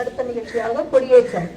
அடுத்த நிகழ்ச்சியாக கொடியேற்றம்.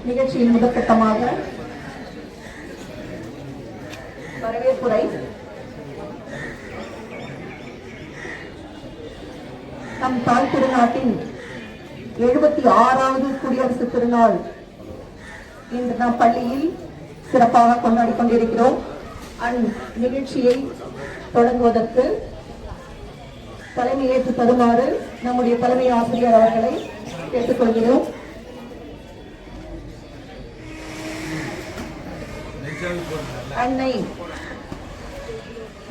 நிகழ்ச்சியின் முதற்கட்டமாக வரவேற்புரை. நம் தாய் திருநாட்டின் 76வது குடியரசு திருநாள் இன்று நம் பள்ளியில் சிறப்பாக கொண்டாடி கொண்டிருக்கிறோம். நிகழ்ச்சியை தொடங்குவதற்கு தலைமையேற்று தருமாறு நம்முடைய தலைமை ஆசிரியர் அவர்களை கேட்டுக்கொள்கிறோம். அன்னை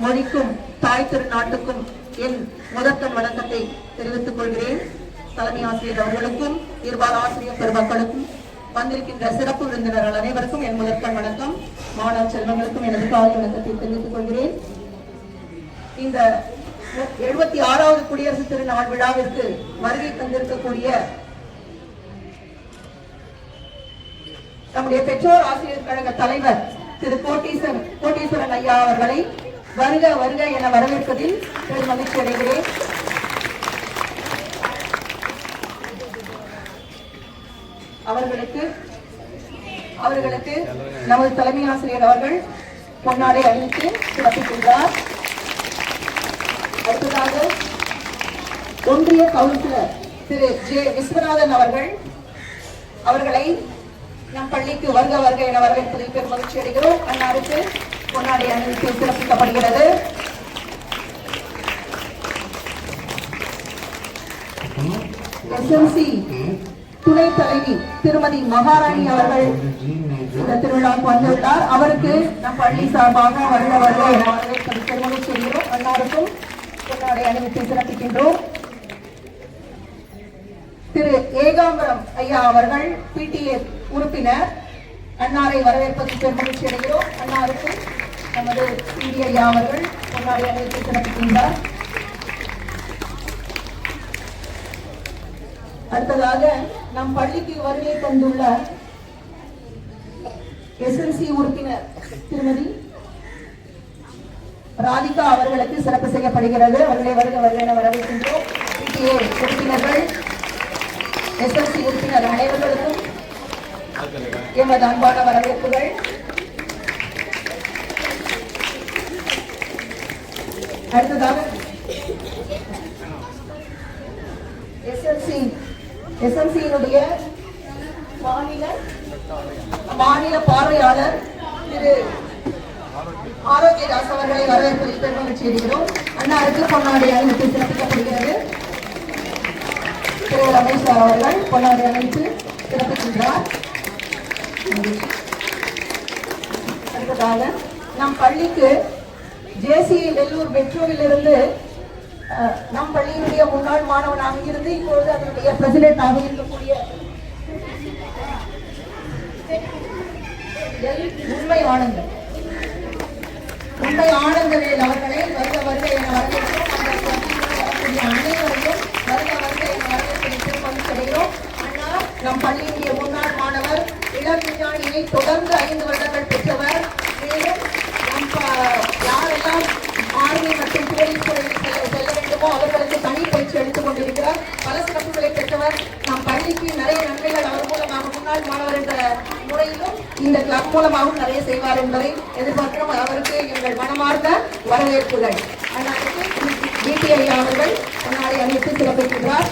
மொழிக்கும் தாய் திருநாட்டுக்கும் என் முதற்கண் வணக்கத்தை தெரிவித்துக் கொள்கிறேன். தலைமை ஆசிரியர் அவர்களுக்கும் இருபால் ஆசிரியர் பெருமக்களுக்கும் வந்திருக்கின்ற சிறப்பு விருந்தினர்கள் அனைவருக்கும் என் முதற்கண் வணக்கம். மாணவ செல்வங்களுக்கும் எனது காலை வணக்கத்தை தெரிவித்துக் கொள்கிறேன். இந்த 76வது குடியரசு திருநாள் விழாவிற்கு வருகை தந்திருக்கக்கூடிய நம்முடைய பெற்றோர் ஆசிரியர் கழக தலைவர் திரு கோட்டீஸ்வரன் ஐயா அவர்களை வருக வருக என வரவேற்பதில் பெரும் மகிழ்ச்சி அடைகிறேன். அவர்களுக்கு நமது தலைமை ஆசிரியர் அவர்கள் பொன்னாடை அணிவித்து சிறப்பிக்கின்றார். அடுத்ததாக ஒன்றிய கவுன்சிலர் திரு ஜே விஸ்வநாதன் அவர்களை நம் பள்ளிக்கு வருக வருக என வரவேற்பதில் பெரும் மகிழ்ச்சி அடைகிறோம். அன்னாருக்கு பொன்னாடை அணிவித்து சிறப்பிக்கப்படுகிறது. SMC துணை தலைவி திருமதி மகாராணி அவர்கள் இந்த திருவிழாவுக்கு வந்துள்ளார். அவருக்கு நம் பள்ளி சார்பாக வருக வருக என வரவேற்பதில் பெரும் மகிழ்ச்சி அடைகிறோம். அன்னாருக்கும் பொன்னாடை அணிவித்து சிறப்பிக்கின்றோம். திரு ஏகாம்பரம் ஐயா அவர்கள் PTA உறுப்பினர், அன்னாரை வரவேற்பதில் பெரும் மகிழ்ச்சி அடைகிறோம். அன்னாருக்கு நமது PD ஐயா அவர்கள் பொன்னாடை அணிவித்து சிறப்பிக்கின்றார். அடுத்ததாக நம் பள்ளிக்கு வருகை தந்துள்ள SMC உறுப்பினர் திருமதி ராதிகா அவர்களுக்கு சிறப்பு செய்யப்படுகிறது. அவர்களை வருக வருக என வரவேற்கின்றோம். PTA உறுப்பினர்கள், SMC உறுப்பினர் அனைவர்களுக்கும் எமது அன்பான வரவேற்புகள். அடுத்ததாக SMC-யினுடைய மாநில பார்வையாளர் திரு ஆரோக்கியதாஸ் அவர்களை வரவேற்பதில் பெரும் மகிழ்ச்சி அடைகிறோம். அன்னாருக்கு பொன்னாடை அணிவித்து சிறப்பிக்கப்படுகிறது. திரு ரமேஷ் அவர்கள் பொன்னாடை அணிவித்து சிறப்பிக்கின்றார். அடுத்ததாக நம் பள்ளிக்கு JCI வெள்ளூர் மெட்ரோவிலிருந்து நம் பள்ளியினுடைய முன்னாள் மாணவனாக இருந்து இப்பொழுது அதனுடைய பிரசிடென்டாக இருக்கக்கூடிய உண்மை ஆனந்தவேல் அவர்களை வருக வருக என வரவேற்கிறோம். அனைவரையும் வருக வருக என வரவேற்பதில் பெரும் மகிழ்ச்சி அடைகிறோம். அண்ணா நம் பள்ளியினுடைய முன்னாள் மாணவர், இளம் விஞ்ஞானியை தொடர்ந்து 5 வருடங்கள் பெற்றவர். மேலும் யாரெல்லாம் ஆர்மி மற்றும் போலீஸ் துறையில் செல்ல வேண்டுமோ அவர்களுக்கு தனி பயிற்சி அளித்துக் கொண்டிருக்கிறார். பல சிறப்புகளை பெற்றவர். நம் பள்ளிக்கு நிறைய நன்மைகள் அவர் மூலமாக முன்னாள் மாணவர் என்ற முறையிலும் இந்த கிளப் மூலமாகவும் நிறைய செய்வார் என்பதை எதிர்பார்க்கிறோம். அவருக்கு எங்கள் மனமார்ந்த வரவேற்புகள். அதற்கு PTA அவர்கள் பொன்னாடை அணிவித்து சிறப்பிக்கின்றார்.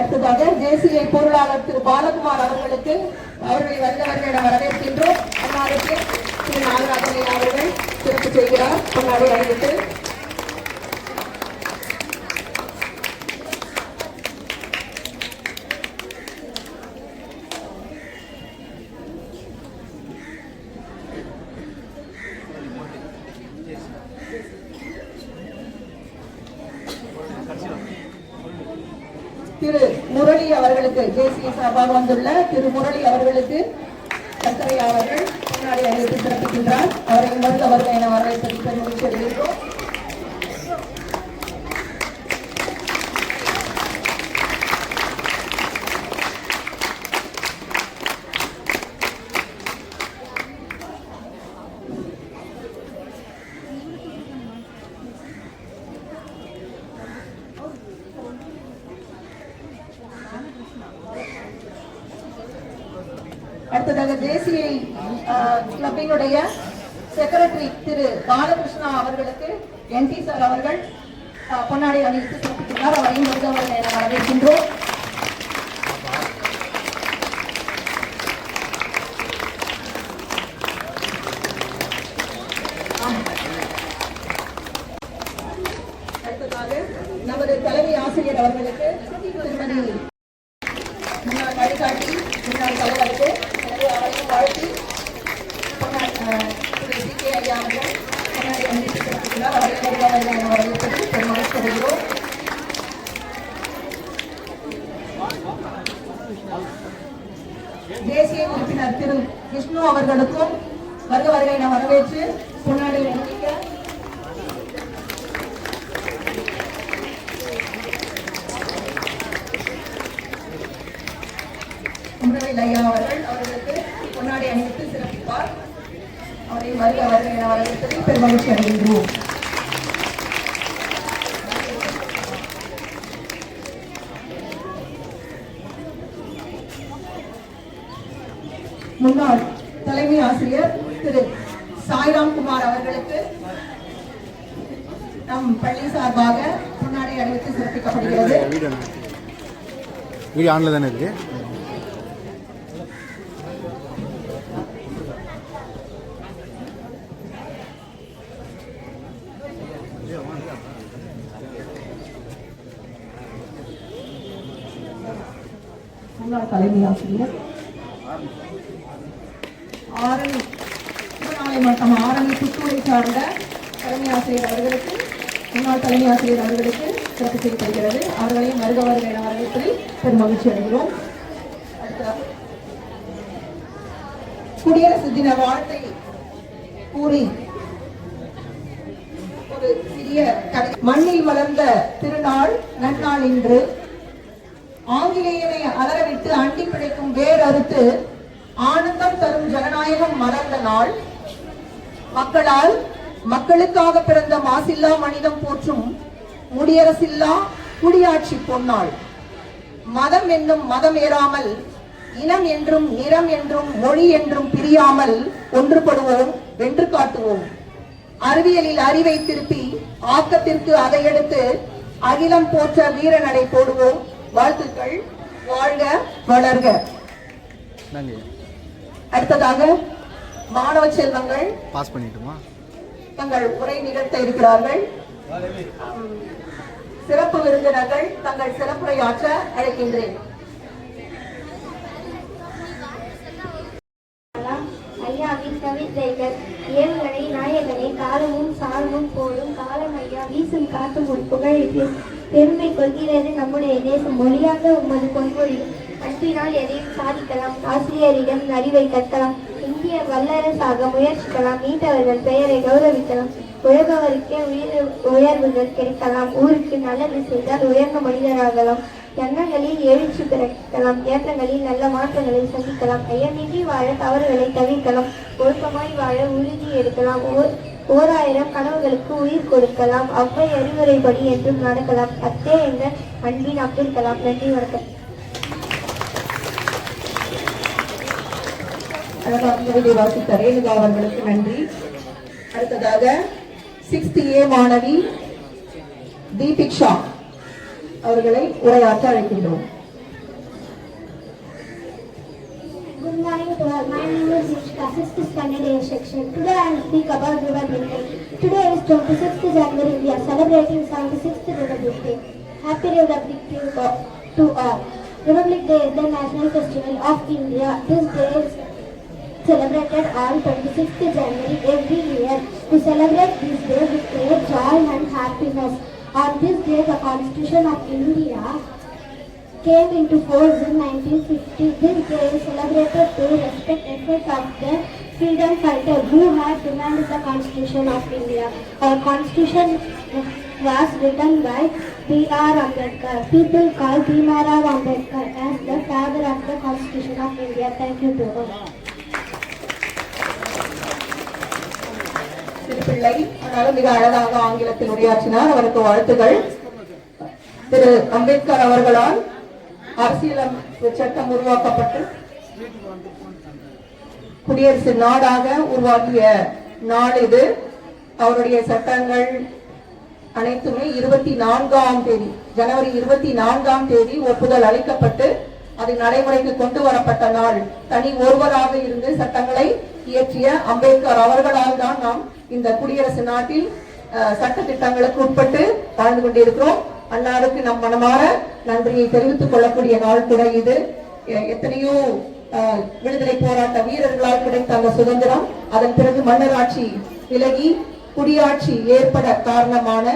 அடுத்ததாக JCI பொருளாளர் திரு பாலகுமார் அவர்களை வருக வருக என வரவேற்கின்றோம். அன்னாருக்கு திரு நாகராஜன் அவர்கள் சிறப்பு செய்கிறார். பொன்னாடை அணிவித்து திரு முரளி அவர்களுக்கு JCI சார்பாக வந்துள்ள திரு முரளி அவர்களுக்கு சக்கரை அவர்கள் பொன்னாடை அணிவித்து சிறப்பிக்கின்றார். அவரை வருக வருக என வரவேற்பதில் பெரும் மகிழ்ச்சி அடைகின்றோம். அடுத்ததாக JCI கிளப்பினுடைய செக்ரட்டரி திரு பாலகிருஷ்ணா அவர்களுக்கு NT சார் அவர்கள் பொன்னாடை அணிவித்து சிறப்பிக்கிறார். அவரையும் வருக வருக என வரவேற்கின்றோம். அடுத்ததாக நமது தலைமை ஆசிரியர் அவர்களுக்கு திருமதி முன்னாள் வழிகாட்டி முன்னாள் தலைவருக்கு அவரையும் வாழ்த்தி திரு CK ஐயா அவர்கள் பொன்னாடை அணிவித்து சிறப்பிக்கிறார். அவரை வருக வருக என வரவேற்பதில் பெரும் மகிழ்ச்சி அடைகிறோம். JCI உறுப்பினர் திரு விஷ்ணு அவர்களுக்கும் வருக வருக என வரவேற்று பொன்னாடை அணிவிக்க குமரவேல் ஐயா அவர்களுக்கு பொன்னாடை அணிவித்து சிறப்பிப்பார். அவரை வருக வருக என வரவேற்பதில் பெருமகிழ்ச்சி அடைகின்றோம். முன்னாள் தலைமை ஆசிரியர் திரு சாய்ராம் குமார் அவர்களுக்கு நம் பள்ளி சார்பாக பொன்னாடை அணிவித்து சிறப்பிக்கப்படுகிறது. வீடியோ ஆன்ல தானே இருக்கு. முன்னாள் தலைமை ஆசிரியர் ஆரணி திருவண்ணாமலை மாவட்டம் ஆரணி புத்தூரை சார்ந்த தலைமை ஆசிரியர் அவர்களுக்கு முன்னாள் தலைமை ஆசிரியர் அவர்களுக்கு சிறப்பு செய்யப்படுகிறது. அவர்களையும் வருக வருக என வரவேற்பதில் பெரும் மகிழ்ச்சி அடைகிறோம். குடியரசு தின வாழ்த்தை கூறி ஒரு சிறிய மண்ணில் வளர்ந்த திருநாள் நன்னாள் இன்று ஆங்கிலேயனை அலறவிட்டு அண்டி பிழைக்கும் வேர் அறுத்து ஆனந்தம் தரும் ஜனநாயகம் மலர்ந்த நாள். மக்களால் மக்களுக்காக பிறந்த மாசில்லா மனிதம் போற்றும் முடியரசில்லா குடியாட்சி பொன்னாள். மதம் என்னும் மதம் ஏறாமல் இனம் என்றும் நிறம் என்றும் மொழி என்றும் பிரியாமல் ஒன்றுபடுவோம், வென்று காட்டுவோம். அறிவியலில் அறிவை திருப்பி ஆக்கத்திற்கு அதை எடுத்து அகிலம் போற்ற வீர நடை போடுவோம். வாழ்த்துக்கள். வாழ்க வளர்க. அடுத்ததாக மாணவ செல்வங்கள் பாஸ் பண்ணிட்டுமா தங்கள் உரை நிகழ்த்த இருக்கிறார்கள். சிறப்பு விருந்தினர்கள் தங்கள் சிறப்புரையாற்ற அழைக்கின்றேன். ஐயாவின் கவிதைகள் ஏவுகணை நாயகனை காலமும் சாலமும் போடும் காலம் ஐயா வீசும் காத்து முன் புகழிற்கு பெருமை கொள்கிறது நம்முடைய தேசம். மொழியாக உமது பொன்மொழி அன்பினால் எதையும் சாதிக்கலாம். ஆசிரியரிடம் அறிவை கற்கலாம். இந்திய வல்லரசாக முயற்சிக்கலாம். நீட்டவர்கள் பெயரை கௌரவிக்கலாம். உழைப்பவருக்கே உயர்வுகள் கிடைக்கலாம். ஊருக்கு நல்லது செய்தால் உயர்ந்த மனிதராகலாம். எண்ணங்களில் எழுச்சி பிறக்கலாம். ஏற்றங்களில் நல்ல மாற்றங்களை சந்திக்கலாம். ஐயமின்றி வாழ தவறுகளை தவிர்க்கலாம். ஒழுக்கமாய் வாழ உறுதி எடுக்கலாம். 1000 கனவுகளுக்கு உயிர் கொடுக்கலாம். அவ்வை அறிவுரைப்படி என்றும் நடக்கலாம். அத்தே என்ற அன்பின் அப்துல் கலாம். நன்றி, வணக்கம். கவிதை வாசித்த ரேணுகா அவர்களுக்கு நன்றி. அடுத்ததாக 6th A மாணவி தீபிக்ஷா அவர்களை உரையாற்ற அழைக்கின்றோம். Good morning to all. My name is Dikshika, 6th standard A section. Today I will speak about Republic Day. Today is 26th January. We are celebrating 76th Republic Day. Happy Republic Day to all. Republic Day is the national festival of India. This day is celebrated on 26th January every year. We celebrate this day with great joy and happiness. On this day, the Constitution of India came into force in 1950. This day is celebrated to respect efforts of the freedom fighters who had demanded the Constitution of India. Our Constitution was written by B.R. Ambedkar. People call Bhimrao Ambedkar as the father of the Constitution of India. Thank you to all. பிள்ளை ஆனாலும் மிக அழகாக ஆங்கிலத்தில் உரையாற்றினார். அவருக்கு வாழ்த்துகள். திரு அம்பேத்கர் அவர்களால் அரசியலமைப்பு சட்டம் உருவாக்கப்பட்டு குடியரசு நாடாக உருவாக்கிய நாள் இது. அவருடைய சட்டங்கள் அனைத்துமே 24ஆம் தேதி ஜனவரி 24ஆம் தேதி ஒப்புதல் அளிக்கப்பட்டு அது நடைமுறைக்கு கொண்டு வரப்பட்ட நாள். தனி ஒருவராக இருந்து சட்டங்களை இயற்றிய அம்பேத்கர் அவர்களால் தான் நாம் இந்த குடியரசு நாட்டில் சட்ட திட்டங்களுக்கு உட்பட்டு வாழ்ந்து கொண்டிருக்கிறோம். அன்னாருக்கு நம் மனமாற நன்றியை தெரிவித்துக் கொள்ளக்கூடிய நாள் கூட இது. எத்தனையோ விடுதலை போராட்ட வீரர்களால் கிடைத்த அந்த சுதந்திரம், அதன் பிறகு மன்னராட்சி விலகி குடியாட்சி ஏற்பட காரணமான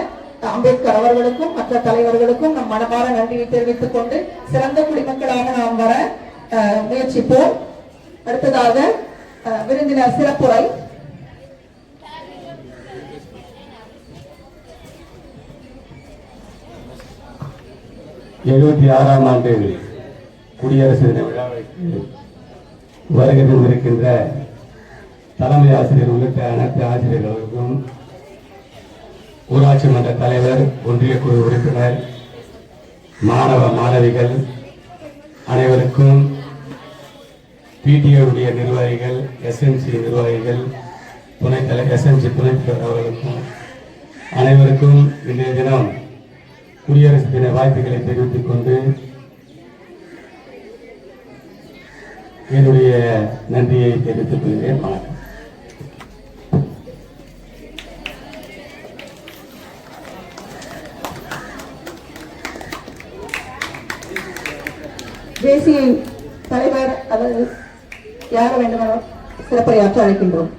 அம்பேத்கர் அவர்களுக்கும் மற்ற தலைவர்களுக்கும் நம் மனமாற நன்றியை தெரிவித்துக் கொண்டு சிறந்த குடிமக்களாக நாம் வர முயற்சிப்போம். அடுத்ததாக விருந்தினர் சிறப்புரை 76ஆம் ஆண்டு குடியரசு தின விழாவிற்கு வருகை தந்திருக்கின்ற தலைமை ஆசிரியர் உள்ளிட்ட அனைத்து ஆசிரியர்களுக்கும், ஊராட்சி மன்ற தலைவர், ஒன்றிய குழு உறுப்பினர், மாணவ மாணவிகள் அனைவருக்கும், பிடிஏவுடைய நிர்வாகிகள், எஸ்எம்சி நிர்வாகிகள், எஸ்எம்சி துணைத் தலைவர் அவர்களுக்கும் அனைவருக்கும் இன்றைய தினம் குடியரசு தின வாழ்த்துக்களை தெரிவித்துக் கொண்டு என்னுடைய நன்றியை தெரிவித்துக் கொள்கிறேன். வணக்கம். தேசிய தலைவர் அல்லது யார் வேண்டுமானாலும் சிறப்புரையாற்ற அழைக்கின்றோம்.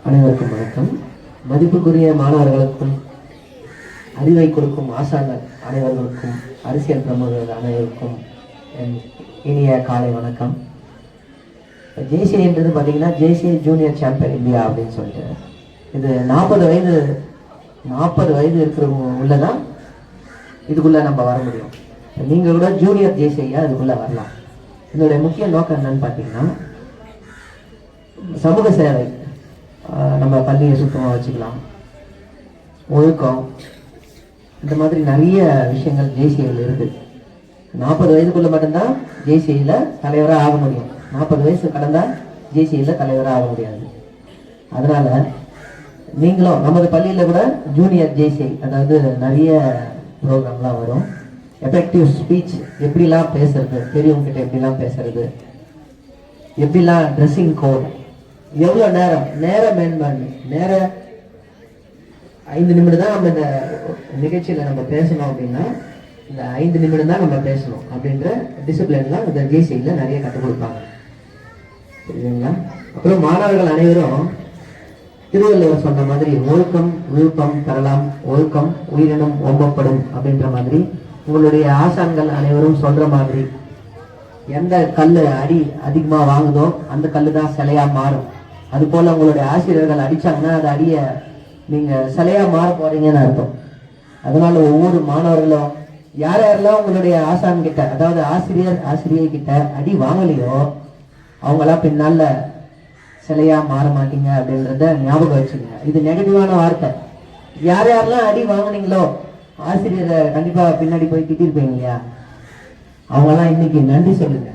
அனைவருக்கும் வணக்கம். மதிப்புக்குரிய மாணவர்களுக்கும், அறிவை கொடுக்கும் ஆசான்கள் அனைவர்களுக்கும், அரசியல் பிரமுகர்கள் அனைவருக்கும் என் இனிய காலை வணக்கம். ஜேசிஏன்றது பார்த்தீங்கன்னா ஜேசிஏ ஜூனியர் சாம்பியன் இந்தியா அப்படின்னு சொல்லிட்டு, இது 40 வயது இருக்கிறவங்க உள்ளதான் இதுக்குள்ளே நம்ம வர முடியும். நீங்கள் கூட ஜூனியர் ஜேசிஐயா இதுக்குள்ளே வரலாம். இதனுடைய முக்கிய நோக்கம் என்னன்னு பார்த்தீங்கன்னா, சமூக சேவை, நம்ம பள்ளியை சுத்தமாக வச்சுக்கலாம், ஒழுக்கம், இந்த மாதிரி நிறைய விஷயங்கள் ஜேசிஐயில் இருக்குது. 40 வயதுக்குள்ளே மட்டும்தான் ஜேசிஐயில் தலைவராக ஆக முடியும். 40 வயசு கடந்தால் ஜேசிஐயில் தலைவராக ஆக முடியாது. அதனால் நீங்களும் நமது பள்ளியில் கூட ஜூனியர் ஜேசிஐ, அதாவது நிறைய ப்ரோக்ராம்லாம் வரும். எஃபெக்டிவ் ஸ்பீச், எப்படிலாம் பேசுறது, பெரியவங்ககிட்ட எப்படிலாம் பேசுறது, எப்படிலாம் ட்ரெஸ்ஸிங் கோட், எவ்வளோ நேரம் மேன்பாடு, 5 நிமிடம் தான் நம்ம இந்த நிகழ்ச்சியில் நம்ம பேசணும் அப்படின்னா, இந்த 5 நிமிடம் தான் நம்ம பேசணும் அப்படின்ற டிசிப்ளின்லாம் இந்த ஜேசிஐயில் நிறைய கற்றுக் கொடுப்பாங்க. புரியுதுங்களா? அப்புறம் மாணவர்கள் அனைவரும் திருவள்ளுவர் சொன்ன மாதிரி ஒழுக்கம் விழுப்பம் பெறலாம், ஒழுக்கம் உயிரினும் ஓம்பப்படும் அப்படின்ற மாதிரி உங்களுடைய ஆசான்கள் அனைவரும் சொல்ற மாதிரி எந்த கல் அடி அதிகமாக வாங்குதோ அந்த கல் தான் சிலையா மாறும். அது போல உங்களுடைய ஆசிரியர்கள் அடிச்சாங்கன்னா அது அடிய நீங்க சிலையா மாற போறீங்கன்னு அர்த்தம். அதனால ஒவ்வொரு மாணவர்களும் யாரெல்லாம் உங்களுடைய ஆசான் கிட்ட, அதாவது ஆசிரியை கிட்ட அடி வாங்கலையோ அவங்களாம் பின்னால சிலையா மாற மாட்டீங்க அப்படின்றத ஞாபகம் வச்சுக்கோங்க. இது நெகட்டிவான வார்த்தை. யாரெல்லாம் அடி வாங்கினீங்களோ ஆசிரியரை கண்டிப்பா பின்னாடி போய் திட்டிருப்பீங்க இல்லையா, அவங்கெல்லாம் இன்னைக்கு நன்றி சொல்லுங்க.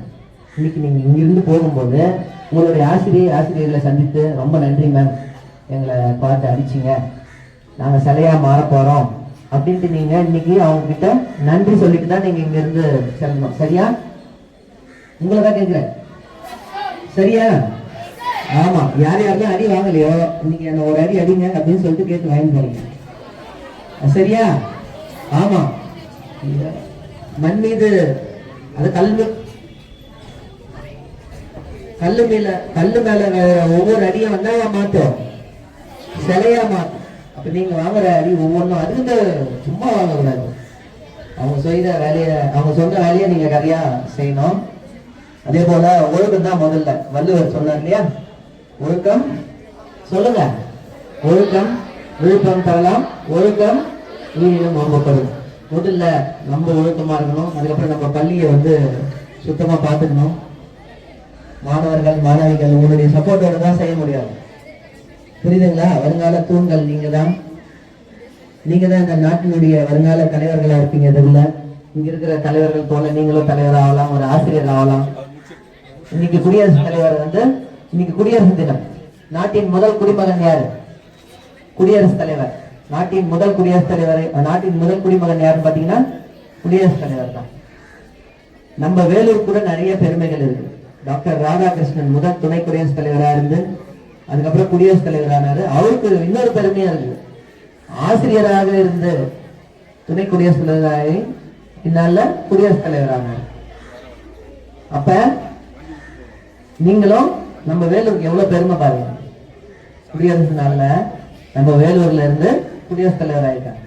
இன்னைக்கு நீங்க இங்கிருந்து போகும்போது உங்களுடைய ஆசிரியர்களை சந்தித்து ரொம்ப நன்றி மேம், எங்களை பார்த்து அடிச்சிங்க, நாங்க சிலையா மாற போறோம் அப்படின்ட்டு நீங்க இன்னைக்கு அவங்க கிட்ட நன்றி சொல்லிட்டு தான் நீங்க இங்க இருந்து செல்லணும். சரியா? உங்களை தான் கேட்கிறேன். சரியா? ஆமா. யாரெல்லாம் அடி வாங்கலையோ இன்னைக்கு என்ன ஒரு அடி அடிங்க அப்படின்னு சொல்லிட்டு கேட்டு வாங்கி போறீங்க. சரியா? ஆமா. மண் மீது அது கல்லு மேல ஒவ்வொரு அடியும் வந்தா மாத்தோம், சிலையா மாத்தோம். அப்ப நீங்க வாங்குற அடி ஒவ்வொன்றும் அதுக்கு சும்மா வாங்கக்கூடாது. அவங்க சொந்த வேலையை நீங்க கரையா செய்யணும். அதே போல ஒழுக்கம் தான் முதல்ல. வள்ளுவர் சொன்னார் இல்லையா, ஒழுக்கம் சொல்லுங்க, ஒழுக்கம் விழுப்பம் பெறலாம், ஒழுக்கம் உயிரினும் ஓம்பப்படும். முதல்ல நம்ம ஒழுக்கமா இருக்கணும். அதுக்கப்புறம் நம்ம பள்ளியை சுத்தமா பார்த்துக்கணும். மாணவர்கள் மாணவிகள் உங்களுடைய சப்போர்ட்டோட தான் செய்ய முடியாது. புரியுதுங்களா? வருங்கால தூண்கள் நீங்க தான் இந்த நாட்டினுடைய வருங்கால தலைவர்களா இருப்பீங்க. இதுல இங்க இருக்கிற தலைவர்கள் போல நீங்களும் தலைவர் ஆகலாம், ஒரு ஆசிரியர் ஆகலாம். இன்னைக்கு குடியரசுத் தலைவர் இன்னைக்கு குடியரசு தினம். நாட்டின் முதல் குடிமகன் யாரு? குடியரசுத் தலைவர். நாட்டின் முதல் குடிமகன் யாருன்னு பாத்தீங்கன்னா குடியரசுத் தலைவர் தான். நம்ம வேலூர் கூட நிறைய பெருமைகள் இருக்கு. டாக்டர் ராதாகிருஷ்ணன் முதல் துணை குடியரசுத் தலைவராக இருந்து அதுக்கப்புறம் குடியரசுத் தலைவரானாரு. அவருக்கு இன்னொரு பெருமையா இருக்கு, ஆசிரியராக இருந்து துணை குடியரசுத் தலைவராகி பின்னால குடியரசுத் தலைவரானார். அப்ப நீங்களும் நம்ம வேலூருக்கு எவ்வளவு பெருமை பாருங்க. குடியரசு நாள்ல நம்ம வேலூர்ல இருந்து குடியரசுத் தலைவர் ஆயிருக்காங்க.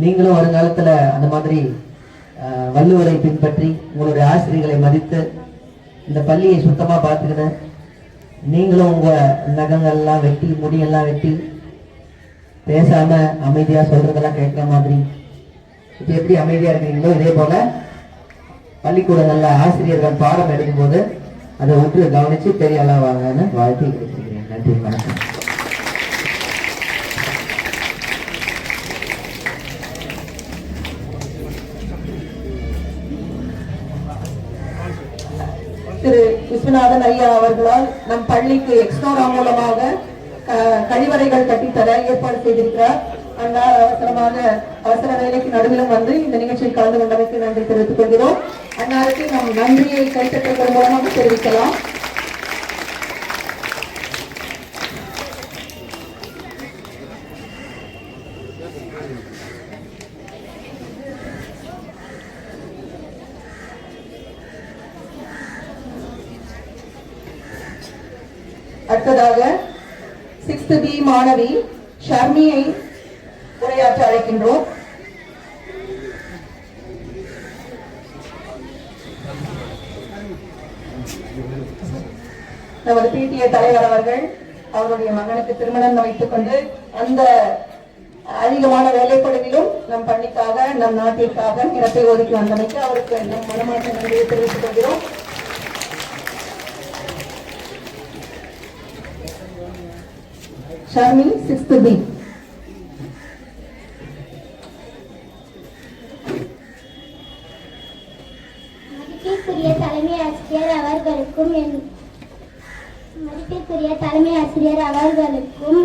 நீங்களும் வருங்காலத்துல அந்த மாதிரி வள்ளுவரை பின்பற்றி உங்களுடைய ஆசிரியர்களை மதித்து இந்த பள்ளியை சுத்தமா பார்த்துக்கிட்டு நீங்களும் உங்க நகங்கள்லாம் வெட்டி முடியெல்லாம் வெட்டி பேசாம அமைதியா சொல்றதெல்லாம் கேட்கிற மாதிரி இப்ப எப்படி அமைதியா இருக்கிறீங்களோ இதே போல பள்ளிக்கூடங்கள்ல ஆசிரியர்கள் பாடம் எடுக்கும் போது அதை உற்று கவனிச்சு பெரிய அளவாங்கன்னு வாழ்த்தி கொடுத்துருக்கிறேன். நன்றி, வணக்கம். திரு விஸ்வநாதன் ஐயா அவர்களால் நம் பள்ளிக்கு எக்ஸ்ட்ரா மூலமாக கழிவறைகள் கட்டித்தர ஏற்பாடு செய்திருக்கிறார். அதனால் அவசர வேலைக்கு நடுவிலும் வந்து இந்த நிகழ்ச்சியில் கலந்து கொண்டமைக்கு நன்றி தெரிவித்துக் கொள்கிறோம். அன்னாருக்கு நம் நன்றியை கைத்தட்டல் மூலமாக தெரிவிக்கலாம். அடுத்ததாக 6th B மாணவி ஷர்மியை உரையாற்ற அழைக்கின்றோம். நமது PTA தலைவர் அவர்கள் அவருடைய மகனுக்கு திருமணம் வைத்துக் கொண்டு அந்த அதிகமான வேலைப்பொழுதிலும் நம் பள்ளிக்காக நம் நாட்டிற்காக இடத்தை ஒதுக்கி வந்தமைக்கு அவருக்கு நம் மனமார்ந்த நன்றியை தெரிவித்துக் கொள்கிறோம். Sharmi 6th B. மதிப்பிற்குரிய தலைமை ஆசிரியர் அவர்களுக்கும்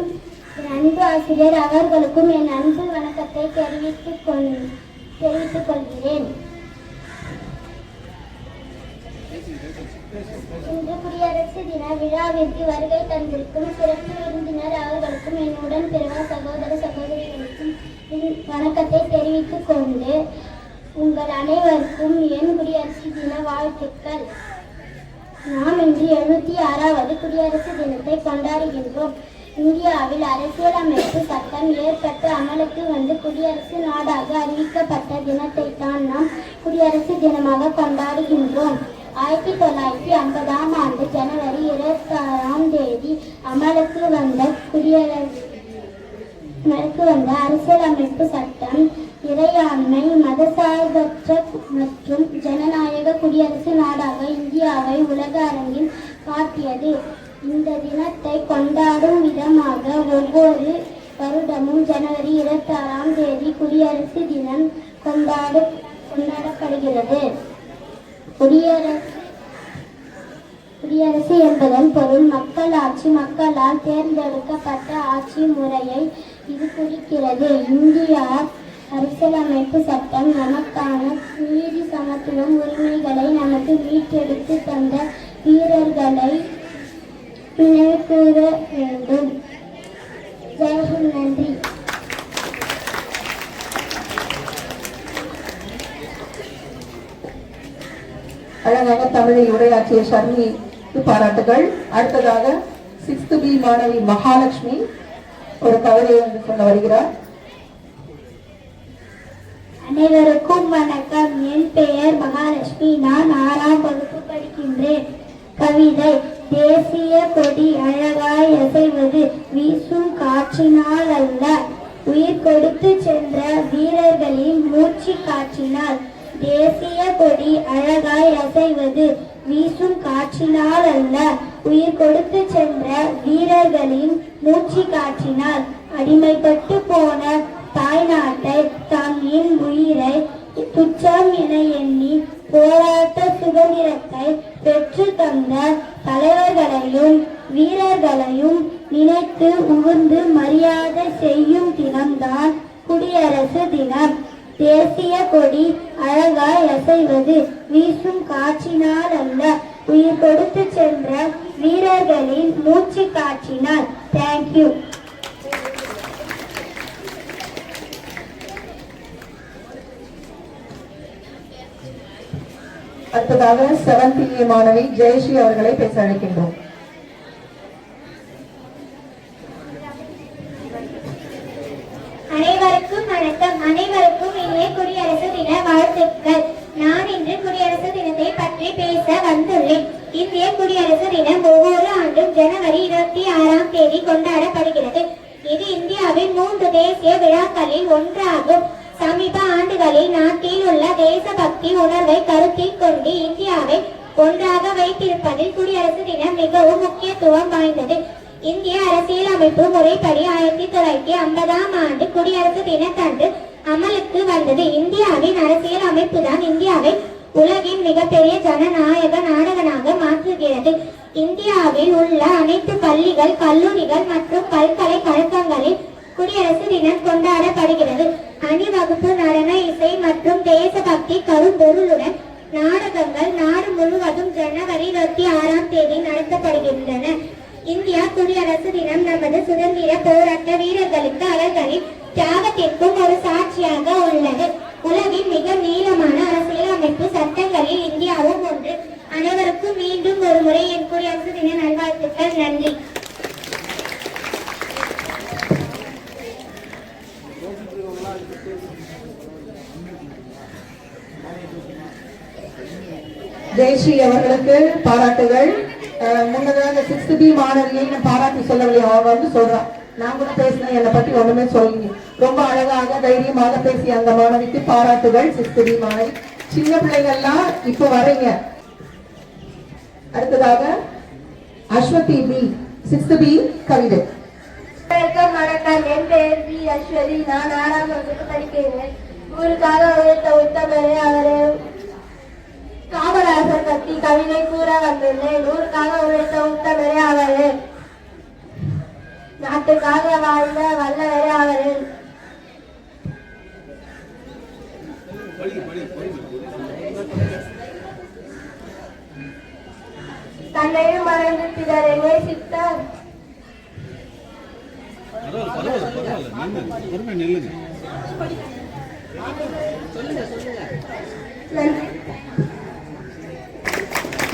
என் அன்பு ஆசிரியர் அவர்களுக்கும் என் அன்பு வணக்கத்தை தெரிவித்துக் கொள்கிறேன். இன்று குடியரசு தின விழாவிற்கு வருகை தந்திருக்கும் சிறப்பு விருந்தினர் அவர்களுக்கும் என் உடன் பிறந்த சகோதர சகோதரிகளுக்கும் வணக்கத்தை தெரிவித்துக் கொண்டு உங்கள் அனைவருக்கும் என் குடியரசு தின வாழ்த்துக்கள். நாம் இன்று 76வது குடியரசு தினத்தை கொண்டாடுகின்றோம். இந்தியாவில் அரசியலமைப்பு சட்டம் ஏற்பட்டு அமலுக்கு வந்து குடியரசு நாடாக அறிவிக்கப்பட்ட தினத்தை தான் நாம் குடியரசு தினமாக கொண்டாடுகின்றோம். 1950ஆம் ஆண்டு ஜனவரி 26ஆம் தேதி அமலுக்கு வந்த அரசியலமைப்பு சட்டம் இறையாண்மை, மதசார்பற்ற மற்றும் ஜனநாயக குடியரசு நாடாக இந்தியாவை உலக அரங்கில் காட்டியது. இந்த தினத்தை கொண்டாடும் விதமாக ஒவ்வொரு வருடமும் ஜனவரி 26ஆம் தேதி குடியரசு தினம் கொண்டாடப்படுகிறது. குடியரசு என்பதன் பொருள் மக்களாட்சி, மக்களால் தேர்ந்தெடுக்கப்பட்ட ஆட்சி முறையை இது குறிக்கிறது. இந்தியா அரசியலமைப்பு சட்டம் நமக்கான நீதி, சமத்துவம், உரிமைகளை நமக்கு மீட்டெடுத்து தந்த வீரர்களை நினைவு கூற வேண்டும். ஜெய்ஹிந்த். நன்றி. அழகாக தமிழில் உரையாற்றிய ஷர்மிக்கு பாராட்டுகள். அடுத்ததாக 6th B மாணவி மகாலட்சுமி ஒரு கவிதையை வந்து சொல்ல வருகிறார். அனைவருக்கும் வணக்கம். என் பெயர் மகாலட்சுமி. நான் 6ஆம் வகுப்பு படிக்கின்றேன். கவிதை. தேசிய கொடி அழகாய் அசைவது வீசும் காற்றினால் அல்ல, உயிர் கொடுத்து சென்ற வீரர்களின் மூச்சு காற்றினால். தேசிய கொடி அழகாய் அசைவது வீசும் காற்றினால் அல்ல, உயிர் கொடுத்து சென்ற வீரர்களின் மூச்சு காற்றினால். அடிமைப்பட்டு போன தாய்நாட்டை தம்மின் உயிரை துச்சம் என எண்ணி போராட்ட சுதந்திரத்தை பெற்று தந்த தலைவர்களையும் வீரர்களையும் நினைத்து உகந்து மரியாதை செய்யும் தினம்தான் குடியரசு தினம். தேசிய கொடி அழகாய் அசைவது வீசும் காற்றினால் அல்ல, உயிர் கொடுத்து சென்ற வீரர்களின் மூச்சு காற்றினால். தேங்க்யூ. அடுத்ததாக 7th A மாணவி ஜெயஸ்ரீ அவர்களை பேச அழைக்கின்றோம். அனைவருக்கும் வணக்கம். அனைவருக்கும் இனிய குடியரசு தின வாழ்த்துக்கள். நான் இன்று குடியரசு தினத்தை பற்றி பேச வந்துள்ளேன். இந்திய குடியரசு தினம் ஒவ்வொரு ஆண்டும் ஆண்டும் ஜனவரி 26ஆம் தேதி கொண்டாடப்படுகிறது. இது இந்தியாவின் 3 தேசிய விழாக்களில் ஒன்றாகும். சமீப ஆண்டுகளில் நாட்டில் உள்ள தேசபக்தி உணர்வை கருத்தில் கொண்டு இந்தியாவை ஒன்றாக வைத்திருப்பதில் குடியரசு தினம் மிகவும் முக்கியத்துவம் வாய்ந்தது. இந்திய அரசியலமைப்பு முறைப்படி 1950ஆம் ஆண்டு குடியரசு தினத்தன்று அமலுக்கு வந்தது. இந்தியாவின் அரசியல் அமைப்புதான் இந்தியாவை உலகின் மிகப்பெரிய ஜனநாயக நாடாக மாற்றுகிறது. இந்தியாவில் உள்ள அனைத்து பள்ளிகள், கல்லூரிகள் மற்றும் பல்கலைக்கழகங்களில் குடியரசு தினம் கொண்டாடப்படுகிறது. அணிவகுப்பு, நடன, இசை மற்றும் தேசபக்தி கரும்பொருளுடன் நாடகங்கள் நாடு முழுவதும் ஜனவரி 26ஆம் தேதி நடத்தப்படுகின்றன. இந்தியா குடியரசு தினம் நமது சுதந்திர போராட்ட வீரர்களுக்கு அவர்களின் தியாகத்திற்கும் ஒரு சாட்சியாக உள்ளது. உலகின் மிக நீளமான அரசியலமைப்பு சட்டங்களில் இந்தியாவும் ஒன்று. அனைவருக்கும் மீண்டும் ஒரு முறை என் குடியரசு தின நல்வாழ்த்துக்கள். நன்றி. ஜெயஸ்ரீ அவர்களுக்கு பாராட்டுகள். முன்னதாக 6th B மாணவியை நான் பாராட்டி சொல்லவில்லை, அவங்க வந்து சொல்றான். நான் கூட பேசினேன், என்னை பத்தி ஒண்ணுமே சொல்லி ரொம்ப அழகாக தைரியமாக பேசிய அந்த மாணவிக்கு பாராட்டுகள். 6th B மாணவி. சின்ன பிள்ளைகள்லாம் இப்போ வரீங்க. அடுத்ததாக அஸ்வதி பி, 6th B கவிதை. வணக்கம், என் பெயர் பி அஸ்வதி. நான் 6ஆம் வகுப்பு படிக்கிறேன். ஊருக்காக உழைத்த உத்தமரே அவரே காமராசர் பற்றி கவிதை கூற வந்துள்ளேன். ஊருக்காக உழைத்த உத்தமரே அவரே, நாட்டுக்காக வாழ்ந்த வல்லவரே அவரே. தன்னையும் மறந்து பிறரை நேசித்தார்.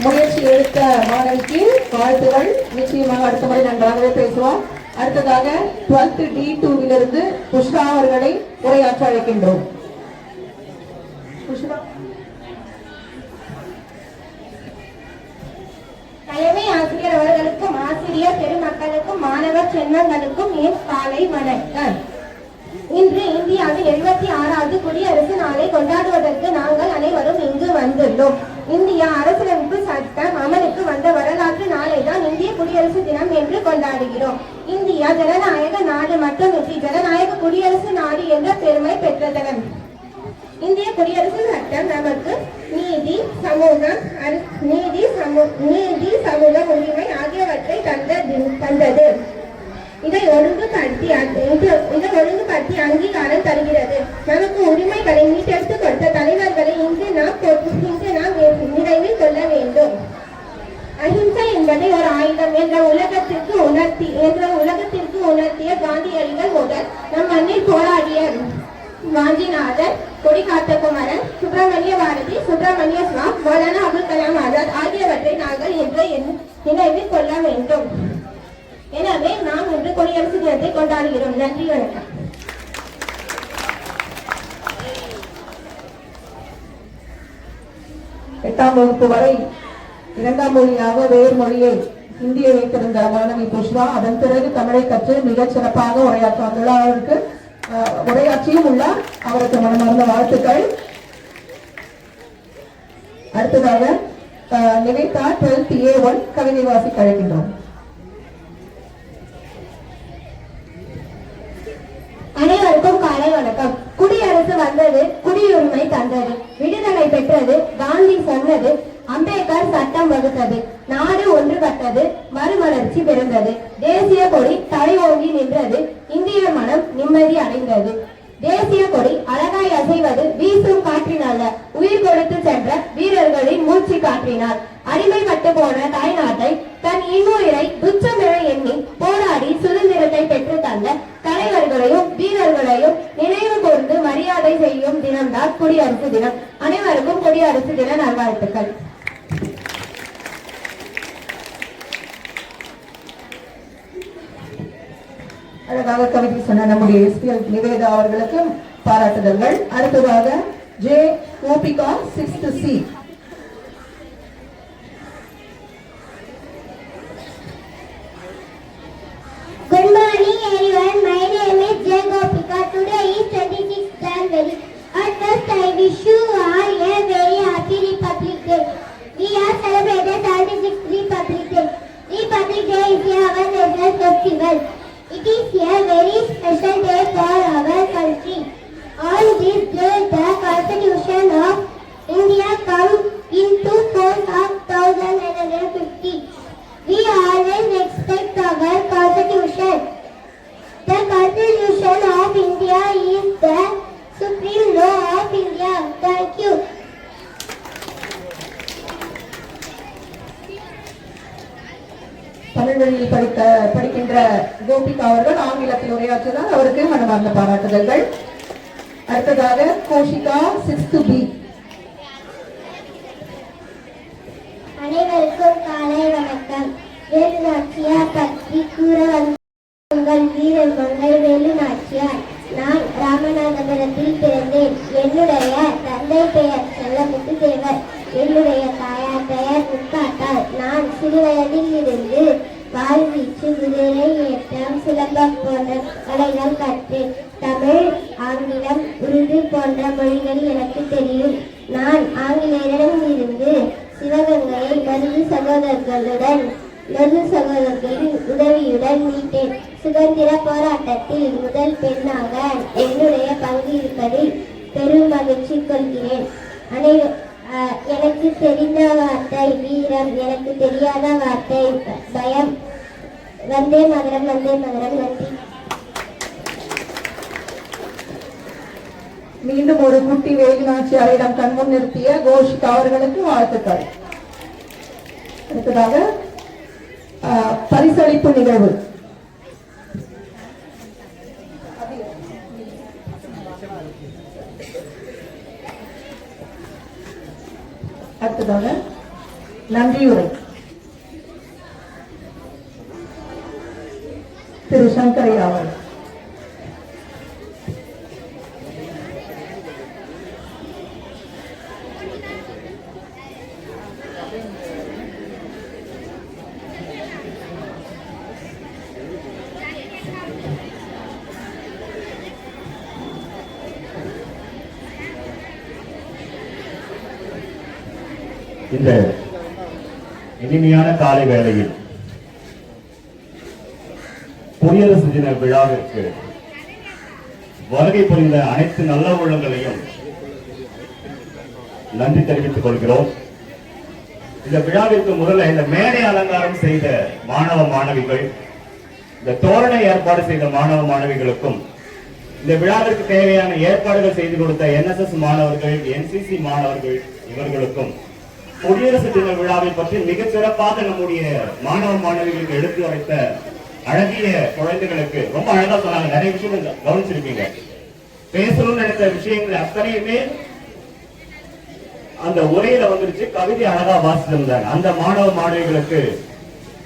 முயற்சி எடுத்த மாணவிக்கு வாழ்த்துகள். நிச்சயமாக அடுத்த முறை நன்றாகவே பேசுவார். அடுத்ததாக 12th D2விலிருந்து புஷ்ரா அவர்களை உரையாற்ற அழைக்கின்றோம். தலைமை ஆசிரியர் அவர்களுக்கும் ஆசிரியர் பெருமக்களுக்கும் மாணவர் செல்வங்களுக்கும் என் காலை வணக்கம். இன்று இந்தியாவில் 76வது குடியரசு நாளை கொண்டாடுவதற்கு நாங்கள் அனைவரும் இங்கு வந்துள்ளோம். இந்தியா அரசியலமைப்பு சட்டம் அமலுக்கு வந்த வரலாற்று நாளை தான் இந்திய குடியரசு தினம் என்று கொண்டாடுகிறோம். இந்தியா ஜனநாயக நாடு மட்டுமின்றி ஜனநாயக குடியரசு நாடு என்ற பெருமை பெற்றது. இந்திய குடியரசு சட்டம் நமக்கு நீதி, சமூகம், உரிமை ஆகியவற்றை தந்தது. இதை ஒழுங்குபடுத்தி அங்கீகாரம் தருகிறது. நமக்கு உரிமைகளை மீட்டெடுத்து கொடுத்த தலைவர்களை இன்று நாம் நினைவில் கொள்ள வேண்டும். அஹிம்சை என்பதை ஒரு ஆயுதம் என்ற உலகத்திற்கு உணர்த்திய காந்தியடிகள் முதல் நம் மண்ணில் போராடிய வாஞ்சிநாதன், கொடிகாத்த குமரன், சுப்பிரமணிய பாரதி, சுப்பிரமணிய சுவாமி, மௌலானா அபுல் கலாம் ஆசாத் ஆகியவற்றை நாங்கள் இன்று நினைவில் கொள்ள வேண்டும். எனவே நாம் இன்று குடியரசு தினத்தை கொண்டாடுகிறோம். நன்றி, வணக்கம். எட்டாம் வகுப்பு வரை 2ஆம் மொழியாக வேறு மொழியை இந்தியை வைத்திருந்த மாணவி புஷ்பா அதன் பிறகு தமிழை கற்று மிகச் சிறப்பாக உரையாற்ற அவருக்கு உரையாற்றியும் உள்ளார். அவருக்கு மனமார்ந்த வாழ்த்துக்கள். அடுத்ததாக நிவேதா 12th A1 கவிதை வாசிக்க அழைக்கின்றோம். அனைவருக்கும் காலை வணக்கம். குடியரசு வந்தது, குடியுரிமை தந்தது, விடுதலை பெற்றது, காந்தி சொன்னது, அம்பேத்கர் சட்டம் வகுத்தது, நாடு ஒன்றுபட்டது, மறுமலர்ச்சி பிறந்தது, தேசிய கொடி தலை ஓங்கி நின்றது, இந்திய மனம் நிம்மதி அடைந்தது. தேசிய கொடி அழகாய் அசைவது வீசும் காற்றினால, உயிர் கொடுத்து சென்ற வீரர்களின் மூச்சு காற்றினார். அடிமைப்பட்டு போன தாய்நாட்டை தன் இன்னுயிரை துச்சமென எண்ணி போராடி சுதந்திரத்தை பெற்று தந்த தலைவர்களையும் வீரர்களையும் நினைவு கூர்ந்து மரியாதை செய்யும் தினம்தான் குடியரசு தினம். அனைவருக்கும் குடியரசு தின நல்வாழ்த்துக்கள். அழகாக கவிதை சொன்ன நம்முடைய SPL நிவேதா அவர்களுக்கு பாராட்டுதல்கள். அடுத்ததாக J Gopika 6th C. Tamil வழியில் படிக்கின்ற கோபிகா அவர்கள் ஆங்கிலத்தில் உரையாற்றினார். அவருக்கு மனமார்ந்த பாராட்டுதல்கள். அடுத்ததாக கோஷிகா 6th B. அனைவருக்கும் காலை வணக்கம். வேலு நாச்சியார் பற்றி கூற உங்கள் வீரர் கொண்டை வேலு நாச்சியார். நான் ராமநாதபுரத்தில் பிறந்தேன். என்னுடைய தந்தை பெயர் செல்லமுத்து தேவர். என்னுடைய தாயார் பெயர் முக்காட்டாள். நான் சிறுவயதில் இருந்து வாழ்வீச்சு, குதிரை ஏற்றம், சிலம்பம் போன்ற கலைகள் கற்றேன். தமிழ், ஆங்கிலம், உருது போன்ற மொழிகள் எனக்கு தெரியும். நான் ஆங்கிலேயரிடம் இருந்து சிவகங்கையை மருது சகோதரர்களின் உதவியுடன் மீட்டேன். சுதந்திர போராட்டத்தில் முதல் பெண்ணாக என்னுடைய பங்கு இருப்பதில் பெரும் மகிழ்ச்சி கொள்கிறேன். எனக்கு தெரிந்த வார்த்தை வீரம், எனக்கு தெரியாத வார்த்தை பயம். வந்தே மதுரம், வந்தே மதுரம். நன்றி. மீண்டும் ஒரு குட்டி வேலு நாச்சியாரிடம் கண்முன் நிறுத்திய கோஷிகா அவர்களுக்கு வாழ்த்துக்கள். அடுத்ததாக பரிசளிப்பு நிகழ்வு. அடுத்ததாக நன்றியுரை. திரு சங்கரையா அவர்கள். இந்த இனிமையான காலை வேளையில் குடியரசு தின விழாவிற்கு வருகை புரிந்த அனைத்து நல்ல உள்ளங்களையும் நன்றி தெரிவித்துக் கொள்கிறோம். இந்த விழாவிற்கு முதல்ல இந்த மேடை அலங்காரம் செய்த மாணவ மாணவிகள், இந்த தோரணை ஏற்பாடு செய்த மாணவ மாணவிகளுக்கும், இந்த விழாவிற்கு தேவையான ஏற்பாடுகள் செய்து கொடுத்த NSS மாணவர்கள், NCC மாணவர்கள் இவர்களுக்கும், குடியரசு தின விழாவை பற்றி மிக சிறப்பாக நம்முடைய மாணவ மாணவிகளுக்கு எடுத்து வைத்த அழகிய குழந்தைகளுக்கு ரொம்ப அழகா சொன்னாங்க. நிறைய விஷயங்கள் கவனிச்சிருக்கீங்க. பேசணும்னு நினைத்த விஷயங்கள் அத்தனையுமே அந்த உரையில வந்துருச்சு. கவிதை அழகா வாசிச்சிருந்தாங்க. அந்த மாணவ மாணவிகளுக்கு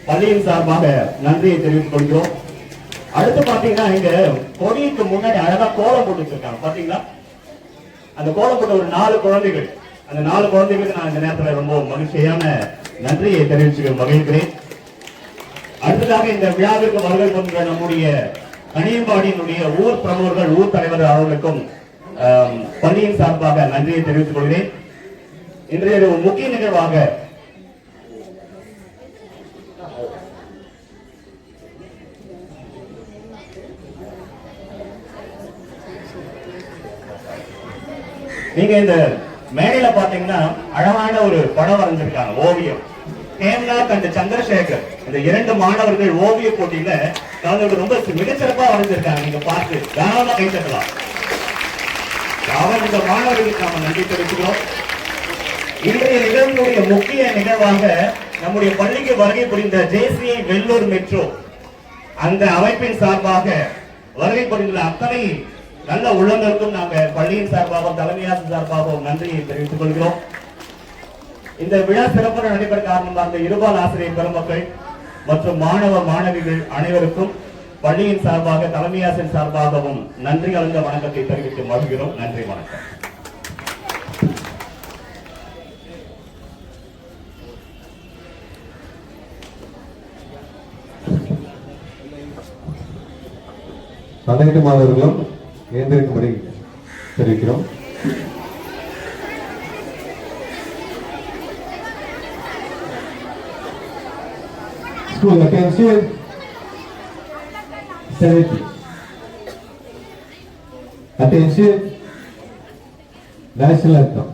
பள்ளியின் சார்பாக நன்றியை தெரிவித்துக் கொள்கிறோம். அடுத்து பாத்தீங்கன்னா இங்க கொடிக்கு முன்னாடி அழகா கோலம் போட்டு வச்சிருக்காங்க. பாத்தீங்களா? அந்த கோலம் போட்ட ஒரு 4 குழந்தைகள், அந்த 4 குழந்தைகளுக்கு நான் இந்த நேரத்தில் ரொம்ப மகிழ்ச்சியான நன்றியை தெரிவிச்சுக்க மகிழ்கிறேன். அடுத்ததாக இந்த விழாவிற்கு வருகை கொண்ட நம்முடைய கனியம்பாடியினுடைய ஊர் பிரமுகர்கள், ஊர் தலைவர் அவர்களுக்கும் பள்ளியின் சார்பாக நன்றியை தெரிவித்துக் கொள்கிறேன். இன்றைய ஒரு முக்கிய நிகழ்வாக நீங்க இந்த மேடையில பாத்தீங்கன்னா அழகான ஒரு படம் வரைஞ்சிருக்காங்க, ஓவியம். ஹேம்நாத் அண்ட் சந்திரசேகர் இந்த 2 மாணவர்கள் ஓவிய போட்டியில கலந்து ரொம்ப மிகச்சிறப்பா வரைஞ்சிருக்காங்க. நீங்க பார்த்து தாராளமா கை தட்டலாம். இந்த மாணவர்களுக்கு நாம நன்றி தெரிவிக்கிறோம். இன்றைய நிகழ்வுடைய முக்கிய நிகழ்வாக நம்முடைய பள்ளிக்கு வருகை புரிந்த JCI வெள்ளூர் மெட்ரோ அந்த அமைப்பின் சார்பாக வருகை புரிந்துள்ள அத்தனை நல்ல உள்ளங்களுக்கும் நாங்கள் பள்ளியின் சார்பாகவும் தலைமையாசிரியர் சார்பாகவும் நன்றியை தெரிவித்துக் கொள்கிறோம். இந்த விழா சிறப்பாக நடைபெற காரணமாக இந்த இருபால் ஆசிரியர் பெருமக்கள் மற்றும் மாணவ மாணவிகள் அனைவருக்கும் பள்ளியின் சார்பாக தலைமையாசிரியர் சார்பாகவும் நன்றி கலந்த வணக்கத்தை தெரிவித்து மகிழ்கிறோம். நன்றி, வணக்கம். அனைத்து மாணவர்களும் எழுந்திருக்கும்படி தெரிவிக்கிறோம். School attention. 70. Attention. National anthem.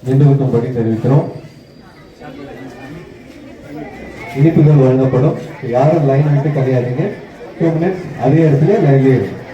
நின்றுவிக்கும்படி தெரிவிக்கிறோம். இனிப்புகள் வழங்கப்படும். யாரும் லைன் விட்டு கிடையாதுங்க. 2 minutes அதே இடத்துல லைன்லேயே இருக்கும்.